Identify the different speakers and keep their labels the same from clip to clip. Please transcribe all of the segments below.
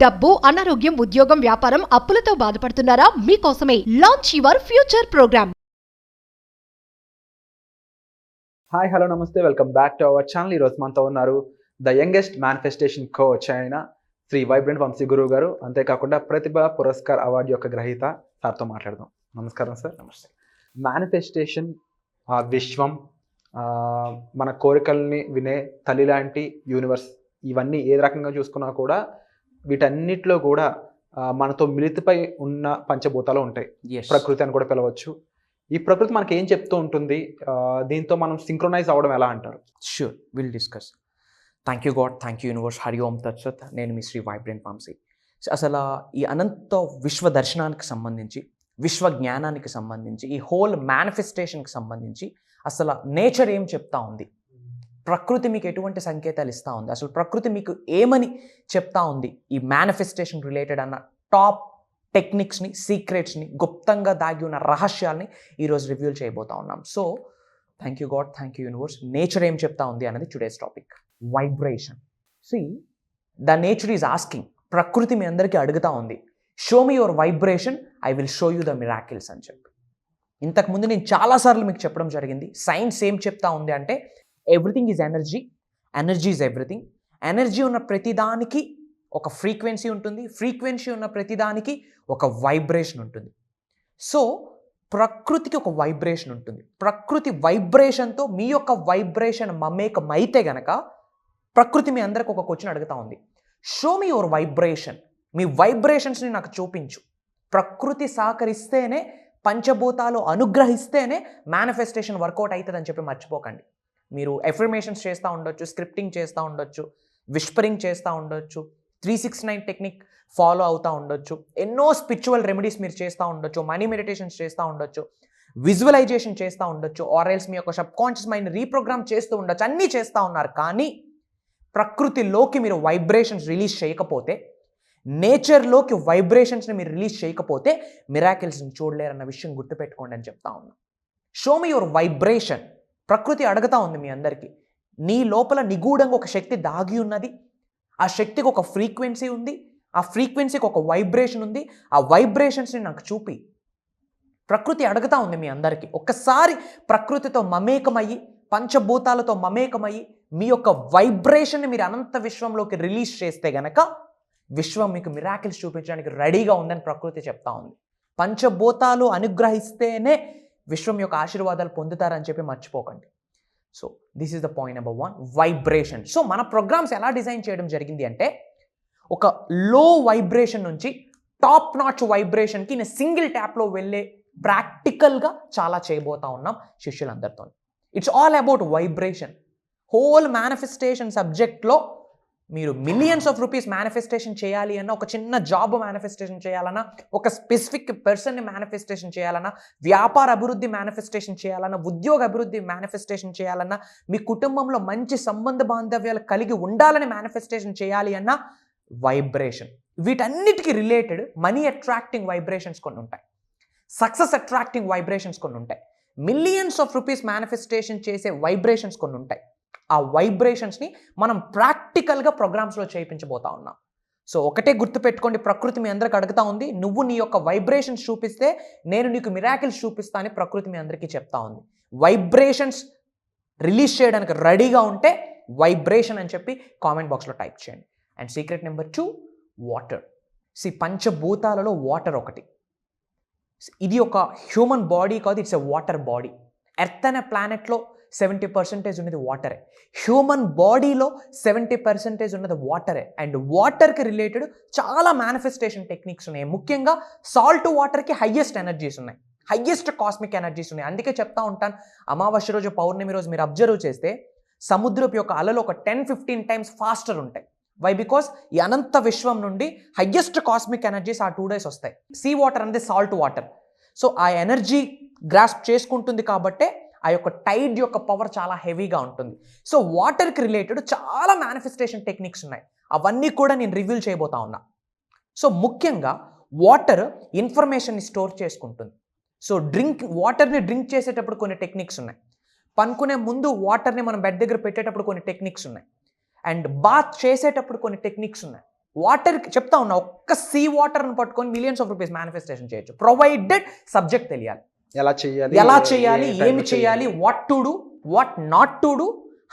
Speaker 1: డబ్బు, అనారోగ్యం, ఉద్యోగం, వ్యాపారం, అప్పులతో బాధపడుతున్నారా? మీకోసమే launch your future program.
Speaker 2: Hi hello నమస్తే, welcome back to our channel. ఈరోజు మనతో ఉన్నారు ద యంగెస్ట్ మేనిఫెస్టేషన్ కోచ్ అయిన శ్రీ వైబ్రెంట్ వంశీ గురువు గారు. అంతేకాకుండా ప్రతిభ పురస్కార్ అవార్డు యొక్క గ్రహీత సార్తో మాట్లాడదాం. నమస్కారం సార్. నమస్తే. మేనిఫెస్టేషన్, విశ్వం, మన కోరికల్ని వినే తల్లి లాంటి యూనివర్స్, ఇవన్నీ ఏ రకంగా చూసుకున్నా కూడా వీటన్నిటిలో కూడా మనతో మిళితపై ఉన్న పంచభూతాలు ఉంటాయి. ప్రకృతి అని కూడా పిలవచ్చు. ఈ ప్రకృతి మనకి ఏం చెప్తూ ఉంటుంది, దీంతో మనం సింక్రొనైజ్ అవ్వడం ఎలా అంటారు?
Speaker 3: Sure, will discuss. Thank you God, thank you universe, Hari Om తత్సత్. నేను మీ శ్రీ వైబ్రెంట్ వంశీ. అసలు ఈ అనంత విశ్వ దర్శనానికి సంబంధించి, విశ్వ జ్ఞానానికి సంబంధించి, ఈ హోల్ మేనిఫెస్టేషన్కి సంబంధించి అసలు నేచర్ ఏం చెప్తా ఉంది, ప్రకృతి మీకు ఎటువంటి సంకేతాలు ఇస్తూ ఉంది, అసలు ప్రకృతి మీకు ఏమని చెప్తా ఉంది, ఈ మేనిఫెస్టేషన్ రిలేటెడ్ అన్న టాప్ టెక్నిక్స్ని, సీక్రెట్స్ని, గుప్తంగా దాగి ఉన్న రహస్యాల్ని ఈరోజు రివ్యూల్ చేయబోతా ఉన్నాం. So thank you God, thank you universe. Nature ఏం చెప్తా ఉంది అనేది today's topic. Vibration. See the nature is asking, ప్రకృతి మీ అందరికీ అడుగుతా ఉంది, show me your vibration, I will show you the miracles అని చెప్పి. ఇంతకుముందు నేను చాలాసార్లు మీకు చెప్పడం జరిగింది. సైన్స్ ఏం చెప్తా ఉంది అంటే everything is energy, energy is everything. Energy ఉన్న ప్రతిదానికి ఒక ఫ్రీక్వెన్సీ ఉంటుంది, ఫ్రీక్వెన్సీ ఉన్న ప్రతిదానికి ఒక వైబ్రేషన్ ఉంటుంది. సో ప్రకృతికి ఒక వైబ్రేషన్ ఉంటుంది. ప్రకృతి వైబ్రేషన్తో మీ యొక్క వైబ్రేషన్ మమేకమైతే గనక ప్రకృతి మీ అందరికి ఒక క్వశ్చన్ అడుగుతా ఉంది, షో మీ యువర్ వైబ్రేషన్, మీ వైబ్రేషన్స్ని నాకు చూపించు. ప్రకృతి సహకరిస్తేనే, పంచభూతాలు అనుగ్రహిస్తేనే మేనిఫెస్టేషన్ వర్కౌట్ అవుతుందని చెప్పి మర్చిపోకండి. మీరు ఎఫర్మేషన్స్ చేస్తూ ఉండొచ్చు, స్క్రిప్టింగ్ చేస్తూ ఉండొచ్చు, విస్పరింగ్ చేస్తూ ఉండొచ్చు, 369 టెక్నిక్ ఫాలో అవుతూ ఉండొచ్చు, ఎన్నో స్పిరిచువల్ రెమెడీస్ మీరు చేస్తూ ఉండొచ్చు, మనీ మెడిటేషన్స్ చేస్తూ ఉండొచ్చు, విజువలైజేషన్ చేస్తూ ఉండొచ్చు, ఆర్ఎల్స్ మీ యొక్క సబ్ కాన్షియస్ మైండ్ రీప్రోగ్రామ్ చేస్తూ ఉండొచ్చు. అన్నీ చేస్తూ ఉన్నారు. కానీ ప్రకృతిలోకి మీరు వైబ్రేషన్స్ రిలీజ్ చేయకపోతే, నేచర్లోకి వైబ్రేషన్స్ని మీరు రిలీజ్ చేయకపోతే మిరాకిల్స్ని చూడలేరన్న విషయం గుర్తుపెట్టుకోండి అని చెప్తా ఉన్నా. Show me your vibration. ప్రకృతి అడుగుతా ఉంది మీ అందరికీ, నీ లోపల నిగూఢంగా ఒక శక్తి దాగి ఉన్నది, ఆ శక్తికి ఒక ఫ్రీక్వెన్సీ ఉంది, ఆ ఫ్రీక్వెన్సీకి ఒక వైబ్రేషన్ ఉంది, ఆ వైబ్రేషన్స్ని నాకు చూపి. ప్రకృతి అడుగుతా ఉంది మీ అందరికీ. ఒక్కసారి ప్రకృతితో మమేకమయ్యి, పంచభూతాలతో మమేకమయ్యి మీ యొక్క వైబ్రేషన్ని మీరు అనంత విశ్వంలోకి రిలీజ్ చేస్తే గనక విశ్వం మీకు మిరాకిల్స్ చూపించడానికి రెడీగా ఉందని ప్రకృతి చెప్తా ఉంది. పంచభూతాలు అనుగ్రహిస్తేనే విశ్వం యొక్క ఆశీర్వాదాలు పొందుతారని చెప్పి మర్చిపోకండి. So this is the point number 1, vibration. So మన ప్రోగ్రామ్స్ ఎలా డిజైన్ చేయడం జరిగింది అంటే, ఒక లో వైబ్రేషన్ నుంచి టాప్ నాచ్ వైబ్రేషన్కి నేను సింగిల్ ట్యాప్లో వెళ్ళే ప్రాక్టికల్గా చాలా చేయబోతా ఉన్నాం శిష్యులందరితో. It's all about vibration. Whole manifestation సబ్జెక్ట్లో మీరు మిలియన్స్ ఆఫ్ రూపీస్ మేనిఫెస్టేషన్ చేయాలి అన్నా, ఒక చిన్న జాబ్ మేనిఫెస్టేషన్ చేయాలన్నా, ఒక స్పెసిఫిక్ పర్సన్ని మేనిఫెస్టేషన్ చేయాలన్నా, వ్యాపార అభివృద్ధి మేనిఫెస్టేషన్ చేయాలన్నా, ఉద్యోగ అభివృద్ధి మేనిఫెస్టేషన్ చేయాలన్నా, మీ కుటుంబంలో మంచి సంబంధ బాంధవ్యాలు కలిగి ఉండాలని మేనిఫెస్టేషన్ చేయాలి అన్నా, వైబ్రేషన్. వీటన్నిటికీ రిలేటెడ్ మనీ అట్రాక్టింగ్ వైబ్రేషన్స్ కొన్ని ఉంటాయి, సక్సెస్ అట్రాక్టింగ్ వైబ్రేషన్స్ కొన్ని ఉంటాయి, మిలియన్స్ ఆఫ్ రూపీస్ మేనిఫెస్టేషన్ చేసే వైబ్రేషన్స్ కొన్ని ఉంటాయి. ఆ వైబ్రేషన్స్ని మనం ప్రాక్టికల్గా ప్రోగ్రామ్స్లో చేయించబోతా ఉన్నాం. సో ఒకటే గుర్తుపెట్టుకోండి, ప్రకృతి మీ అందరికి అడుగుతా ఉంది, నువ్వు నీ యొక్క వైబ్రేషన్స్ చూపిస్తే నేను నీకు మిరాకిల్స్ చూపిస్తా అని ప్రకృతి మీ అందరికీ చెప్తా ఉంది. వైబ్రేషన్స్ రిలీజ్ చేయడానికి రెడీగా ఉంటే వైబ్రేషన్ అని చెప్పి కామెంట్ బాక్స్లో టైప్ చేయండి. And secret number 2, water. పంచభూతాలలో వాటర్ ఒకటి. ఇది ఒక హ్యూమన్ బాడీ కాదు, it's a water body. Earth అనే ప్లానెట్లో 70% ఉన్నది వాటరే. హ్యూమన్ బాడీలో 70% ఉన్నది వాటరే. అండ్ వాటర్కి రిలేటెడ్ చాలా మేనిఫెస్టేషన్ టెక్నిక్స్ ఉన్నాయి. ముఖ్యంగా సాల్ట్ వాటర్కి హయ్యెస్ట్ ఎనర్జీస్ ఉన్నాయి, హయ్యెస్ట్ కాస్మిక్ ఎనర్జీస్ ఉన్నాయి. అందుకే చెప్తా ఉంటాను, అమావాస్య రోజు, పౌర్ణమి రోజు మీరు అబ్జర్వ్ చేస్తే సముద్రపు యొక్క అలలు ఒక 10-15 టైమ్స్ ఫాస్టర్ ఉంటాయి. వై? బికాస్ ఈ అనంత విశ్వం నుండి హయ్యెస్ట్ కాస్మిక్ ఎనర్జీస్ ఆ 2 days వస్తాయి. సీ వాటర్ అనేది సాల్ట్ వాటర్. సో ఆ ఎనర్జీ గ్రాస్ప్ చేసుకుంటుంది కాబట్టే ఆ యొక్క టైడ్ యొక్క పవర్ చాలా హెవీగా ఉంటుంది. సో వాటర్కి రిలేటెడ్ చాలా మేనిఫెస్టేషన్ టెక్నిక్స్ ఉన్నాయి, అవన్నీ కూడా నేను రివీల్ చేయబోతా ఉన్నా. సో ముఖ్యంగా వాటర్ ఇన్ఫర్మేషన్ని స్టోర్ చేసుకుంటుంది. సో వాటర్ని డ్రింక్ చేసేటప్పుడు కొన్ని టెక్నిక్స్ ఉన్నాయి, పనుకునే ముందు వాటర్ని మనం బెడ్ దగ్గర పెట్టేటప్పుడు కొన్ని టెక్నిక్స్ ఉన్నాయి, అండ్ బాత్ చేసేటప్పుడు కొన్ని టెక్నిక్స్ ఉన్నాయి. వాటర్ చెప్తా ఉన్నా, ఒక్క సీ వాటర్ని పట్టుకొని మిలియన్స్ ఆఫ్ రూపీస్ మేనిఫెస్టేషన్ చేయొచ్చు, ప్రొవైడెడ్ సబ్జెక్ట్ తెలియాలి.
Speaker 2: ఎలా చేయాలి,
Speaker 3: ఏమి చేయాలి, what to do, what not to do,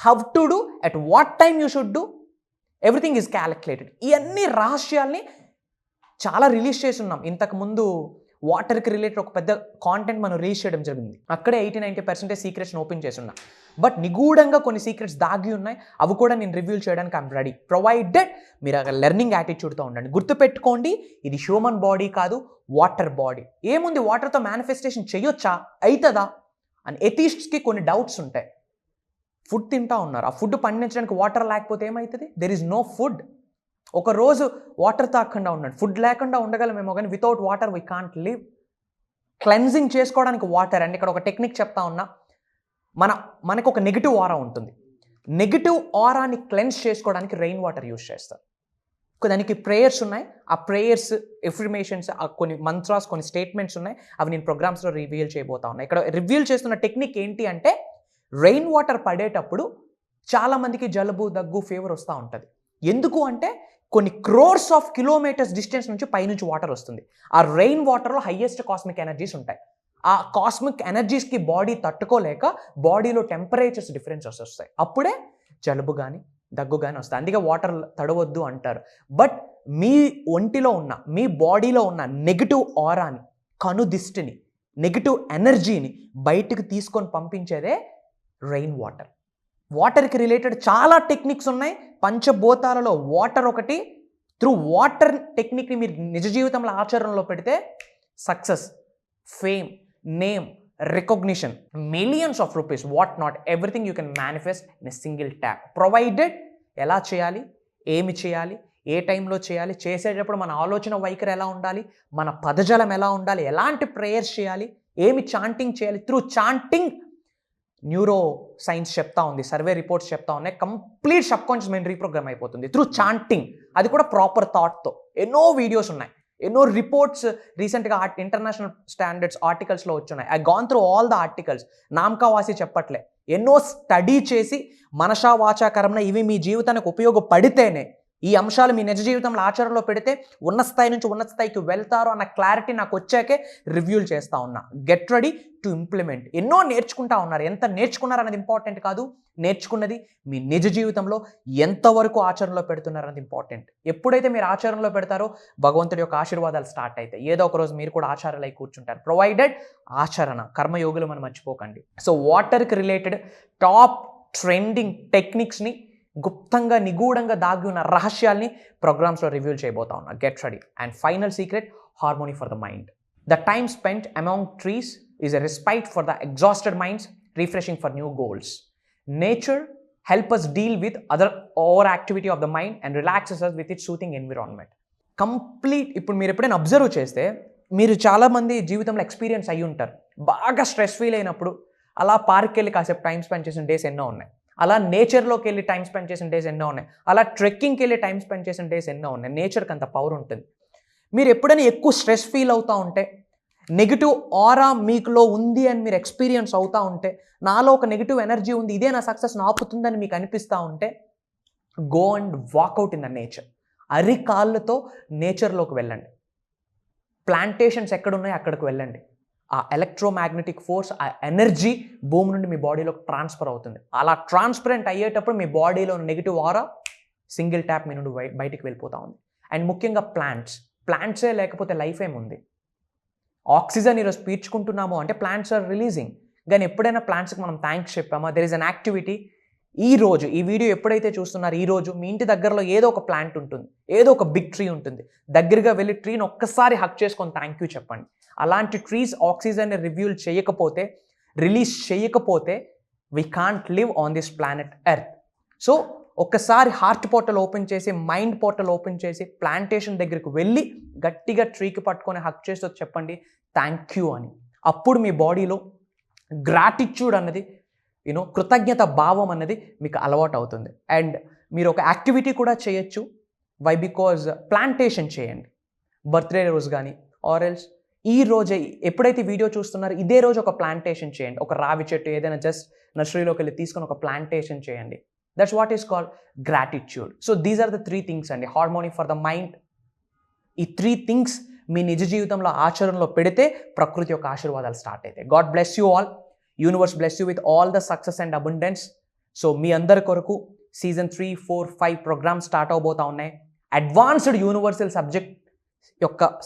Speaker 3: how to do, at what time you should do, everything is calculated. ఇవన్నీ రహస్యాల్ని చాలా రిలీజ్ చేసి ఉన్నాం. ఇంతకుముందు వాటర్కి రిలేటెడ్ ఒక పెద్ద కాంటెంట్ మనం రిలీజ్ చేయడం జరిగింది. అక్కడే 80-90% సీక్రెట్స్ని ఓపెన్ చేసి ఉన్నా. బట్ నిగూఢంగా కొన్ని సీక్రెట్స్ దాగి ఉన్నాయి, అవి కూడా నేను రివ్యూల్ చేయడానికి ఐమ్ రెడీ, ప్రొవైడెడ్ మీరు అక్కడ లెర్నింగ్ యాటిట్యూడ్తో ఉండండి. గుర్తుపెట్టుకోండి, ఇది హ్యూమన్ బాడీ కాదు, వాటర్ బాడీ. ఏముంది, వాటర్తో మేనిఫెస్టేషన్ చేయొచ్చా, అవుతుందా అని ఎథిస్ట్స్కి కొన్ని డౌట్స్ ఉంటాయి. ఫుడ్ తింటా ఉన్నారు, ఆ ఫుడ్ పండించడానికి వాటర్ లేకపోతే ఏమవుతుంది? There is no food. ఒక రోజు వాటర్ తాగకుండా ఉన్నాడు, ఫుడ్ లేకుండా ఉండగలమేమో కానీ without water we can't live. Cleansing చేసుకోవడానికి వాటర్ అండి. ఇక్కడ ఒక టెక్నిక్ చెప్తా ఉన్నా. మనకు ఒక నెగిటివ్ ఆరా ఉంటుంది, నెగిటివ్ ఆరాని క్లెన్స్ చేసుకోవడానికి రెయిన్ వాటర్ యూజ్ చేస్తారు. దానికి ప్రేయర్స్ ఉన్నాయి, ఆ ప్రేయర్స్, ఎఫర్మేషన్స్, కొన్ని మంత్రాస్, కొన్ని స్టేట్మెంట్స్ ఉన్నాయి, అవి నేను ప్రోగ్రామ్స్లో రివీల్ చేయబోతా ఉన్నా. ఇక్కడ రివీల్ చేస్తున్న టెక్నిక్ ఏంటి అంటే, రెయిన్ వాటర్ పడేటప్పుడు చాలామందికి జలుబు, దగ్గు, ఫీవర్ వస్తూ ఉంటుంది. ఎందుకు అంటే కొన్ని క్రోర్స్ ఆఫ్ కిలోమీటర్స్ డిస్టెన్స్ నుంచి పైనుంచి వాటర్ వస్తుంది. ఆ రెయిన్ వాటర్లో హైయెస్ట్ కాస్మిక్ ఎనర్జీస్ ఉంటాయి. ఆ కాస్మిక్ ఎనర్జీస్కి బాడీ తట్టుకోలేక బాడీలో టెంపరేచర్స్ డిఫరెన్సెస్ వస్తాయి. అప్పుడే జలుబు కానీ దగ్గు కానీ వస్తాయి. అందుకే వాటర్ తడవద్దు అంటారు. బట్ మీ ఒంటిలో ఉన్న, మీ బాడీలో ఉన్న నెగిటివ్ ఆరాని, కనుదిష్టిని, నెగిటివ్ ఎనర్జీని బయటకు తీసుకొని పంపించేదే రెయిన్ వాటర్. వాటర్కి రిలేటెడ్ చాలా టెక్నిక్స్ ఉన్నాయి. పంచభూతాలలో వాటర్ ఒకటి. త్రూ వాటర్ టెక్నిక్ని మీరు నిజ జీవితంలో ఆచరణలో పెడితే success, fame, name, recognition, millions of rupees, what not, everything you can manifest in a single tap, provided. ఎలా చేయాలి, ఏమి చేయాలి, ఏ టైంలో చేయాలి, చేసేటప్పుడు మన ఆలోచన వైఖరి ఎలా ఉండాలి, మన పదజలం ఎలా ఉండాలి, ఎలాంటి ప్రేయర్స్ చేయాలి, ఏమి చాంటింగ్ చేయాలి. త్రూ చాంటింగ్ న్యూరో సైన్స్ చెప్తా ఉంది, సర్వే రిపోర్ట్స్ చెప్తా ఉన్నాయి, complete sub conscious mind reprogram అయిపోతుంది త్రూ చాంటింగ్. అది కూడా ప్రాపర్ థాట్తో. ఎన్నో వీడియోస్ ఉన్నాయి, ఎన్నో రిపోర్ట్స్ రీసెంట్గా ఇంటర్నేషనల్ స్టాండర్డ్స్ ఆర్టికల్స్లో వచ్చున్నాయి. I gone through all the articles, నామకావాసి చెప్పట్లే, ఎన్నో స్టడీ చేసి మనసా వాచా కర్మణ ఇవి మీ జీవితానికి ఉపయోగపడితేనే, ఈ అంశాలు మీ నిజ జీవితంలో ఆచరణలో పెడితే ఉన్న స్థాయి నుంచి ఉన్నత స్థాయికి వెళ్తారు అన్న క్లారిటీ నాకు వచ్చాకే రివ్యూలు చేస్తూ ఉన్నా. Get ready to implement. ఎన్నో నేర్చుకుంటా ఉన్నారు, ఎంత నేర్చుకున్నారు అన్నది ఇంపార్టెంట్ కాదు, నేర్చుకున్నది మీ నిజ జీవితంలో ఎంతవరకు ఆచరణలో పెడుతున్నారు అన్నది ఇంపార్టెంట్. ఎప్పుడైతే మీరు ఆచరణలో పెడతారో భగవంతుడి యొక్క ఆశీర్వాదాలు స్టార్ట్ అవుతాయి. ఏదో ఒక రోజు మీరు కూడా ఆచారాలు అయి కూర్చుంటారు. ప్రొవైడెడ్ ఆచరణ, కర్మయోగులు మనం మర్చిపోకండి. సో వాటర్కి రిలేటెడ్ టాప్ ట్రెండింగ్ టెక్నిక్స్ని, గుప్తంగా నిగూఢంగా దాగి ఉన్న రహస్యాల్ని ప్రోగ్రామ్స్లో రివ్యూల్ చేయబోతా ఉన్నా. Get ready. And final secret, harmony for the mind. The time spent among trees is a respite for the exhausted minds, refreshing for new goals. Nature help us deal with other overactivity of the mind and relaxes us with its soothing environment. Complete. ఇప్పుడు మీరు ఎప్పుడైనా observe చేస్తే, మీరు చాలామంది జీవితంలో experience అయ్యి ఉంటారు. బాగా స్ట్రెస్ ఫీల్ అయినప్పుడు అలా పార్క్కి వెళ్ళి కాసేపు టైం స్పెండ్ చేసిన డేస్ ఎన్నో ఉన్నాయి, అలా నేచర్లోకి వెళ్ళి టైం స్పెండ్ చేసిన డేస్ ఎన్నో ఉన్నాయి, అలా ట్రెక్కింగ్కి వెళ్ళి టైం స్పెండ్ చేసిన డేస్ ఎన్నో ఉన్నాయి. నేచర్కి అంత పవర్ ఉంటుంది. మీరు ఎప్పుడైనా ఎక్కువ స్ట్రెస్ ఫీల్ అవుతూ ఉంటే, నెగిటివ్ ఆరా మీకులో ఉంది అని మీరు ఎక్స్పీరియన్స్ అవుతూ ఉంటే, నాలో ఒక నెగిటివ్ ఎనర్జీ ఉంది, ఇదే నా సక్సెస్ ఆపుతుందని మీకు అనిపిస్తూ ఉంటే, go and walk out in the nature. అరికాళ్ళతో నేచర్లోకి వెళ్ళండి. ప్లాంటేషన్స్ ఎక్కడున్నాయో అక్కడికి వెళ్ళండి. ఆ ఎలక్ట్రోమాగ్నెటిక్ ఫోర్స్, ఆ ఎనర్జీ భూమి నుండి మీ బాడీలోకి ట్రాన్స్ఫర్ అవుతుంది. అలా ట్రాన్స్పరెంట్ అయ్యేటప్పుడు మీ బాడీలో నెగిటివ్ ఆరా సింగిల్ ట్యాప్ మీ నుండి బయటికి వెళ్ళిపోతూ ఉంది. అండ్ ముఖ్యంగా ప్లాంట్సే లేకపోతే లైఫ్ ఏముంది? ఆక్సిజన్ ఈరోజు పీల్చుకుంటున్నాము అంటే ప్లాంట్స్ ఆర్ రిలీజింగ్. కానీ ఎప్పుడైనా ప్లాంట్స్కి మనం థ్యాంక్స్ చెప్పామా? There is an activity. ఈరోజు ఈ వీడియో ఎప్పుడైతే చూస్తున్నారో, ఈరోజు మీ ఇంటి దగ్గరలో ఏదో ఒక ప్లాంట్ ఉంటుంది, ఏదో ఒక బిగ్ ట్రీ ఉంటుంది. దగ్గరగా వెళ్ళి ట్రీని ఒక్కసారి హక్ చేసుకొని థ్యాంక్ యూ చెప్పండి. అలాంటి ట్రీస్ ఆక్సిజన్ని రిలీజ్ చేయకపోతే we can't live on this planet earth. So ఒక్కసారి హార్ట్ పోర్టల్ ఓపెన్ చేసి, మైండ్ పోర్టల్ ఓపెన్ చేసి, ప్లాంటేషన్ దగ్గరికి వెళ్ళి గట్టిగా ట్రీకి పట్టుకొని హక్ చేసి చెప్పండి థ్యాంక్ యూ అని. అప్పుడు మీ బాడీలో గ్రాటిట్యూడ్ అన్నది, కృతజ్ఞత భావం అన్నది మీకు అలవాటు అవుతుంది. అండ్ మీరు ఒక యాక్టివిటీ కూడా చేయొచ్చు. వై? బికాజ్ ప్లాంటేషన్ చేయండి. బర్త్డే రోజు కానీ ఆరెల్స్ ఈ రోజే, ఎప్పుడైతే వీడియో చూస్తున్నారో ఇదే రోజు ఒక ప్లాంటేషన్ చేయండి. ఒక రావి చెట్టు ఏదైనా జస్ట్ నర్సరీలోకి వెళ్ళి తీసుకొని ఒక ప్లాంటేషన్ చేయండి. That's what is called gratitude. So these are the 3 things అండి. Harmony for the mind. ఈ 3 థింగ్స్ మీ నిజ జీవితంలో ఆచరణలో పెడితే ప్రకృతి యొక్క ఆశీర్వాదాలు స్టార్ట్ అవుతాయి. God bless you all. Universe bless you with all the success and abundance. So మీ అందరి కొరకు సీజన్ 3, 4, 5 ప్రోగ్రామ్స్ స్టార్ట్ అవబోతా ఉన్నాయి. అడ్వాన్స్డ్ యూనివర్సల్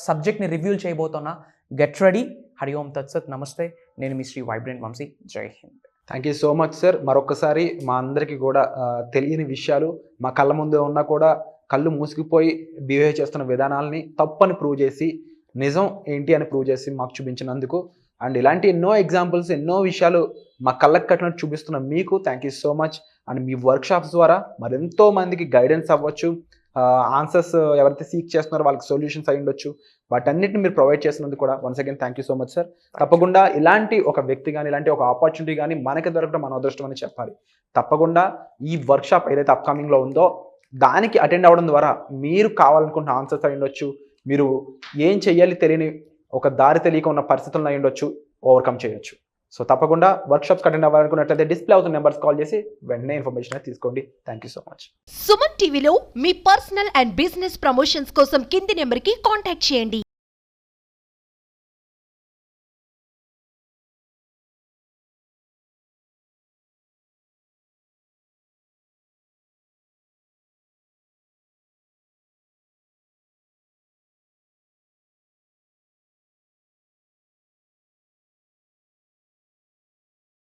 Speaker 3: సబ్జెక్ట్ని రివ్యూల్ చేయబోతున్నా. Get ready. హరి ఓం తత్సత్. నమస్తే. నేను మీ శ్రీ వైబ్రెంట్ వంశీ. జై Hind.
Speaker 2: Thank you so much sir. మరొకసారి మా అందరికీ కూడా తెలియని విషయాలు మా కళ్ళ ముందు ఉన్నా కూడా కళ్ళు మూసుకుపోయి బిహేవ్ చేస్తున్న విధానాలని తప్పని ప్రూవ్ చేసి నిజం ఏంటి అని ప్రూవ్ చేసి మాకు చూపించినందుకు, అండ్ ఇలాంటి ఎన్నో ఎగ్జాంపుల్స్, ఎన్నో విషయాలు మా కళ్ళకు కట్టినట్టు చూపిస్తున్న మీకు thank you so much. And me workshops ద్వారా మరెంతో మందికి గైడెన్స్ అవ్వచ్చు, ఆన్సర్స్ ఎవరైతే సీక్ చేస్తున్నారో వాళ్ళకి సొల్యూషన్స్ అయి ఉండొచ్చు. వాటన్నిటిని మీరు ప్రొవైడ్ చేసినందుకు కూడా once again thank you so much sir. తప్పకుండా ఇలాంటి ఒక వ్యక్తి కానీ, ఇలాంటి ఒక ఆపర్చునిటీ కానీ మనకి దొరకడం మన అదృష్టం అని చెప్పాలి. తప్పకుండా ఈ వర్క్షాప్ ఏదైతే అప్కమింగ్లో ఉందో దానికి అటెండ్ అవ్వడం ద్వారా మీరు కావాలనుకుంటున్న ఆన్సర్స్ అయి ఉండొచ్చు, మీరు ఏం చెయ్యాలి తెలియని ఒక దారి తెలియక ఉన్న పరిస్థితులను అయి ఉండొచ్చు, ఓవర్కమ్ చేయొచ్చు. సో తప్పకుండా వర్క్షాప్స్కి అటెండ్ అవ్వాలనుకున్నట్లయితే డిస్ప్లే అవుతున్న నెంబర్స్ కాల్ చేసి వెంటనే ఇన్ఫర్మేషన్ అయితే తీసుకోండి. Thank you so much.
Speaker 1: Suman టీవీలో మీ పర్సనల్ అండ్ బిజినెస్ ప్రమోషన్స్ కోసం కింది నెంబర్కి కాంటాక్ట్ చేయండి.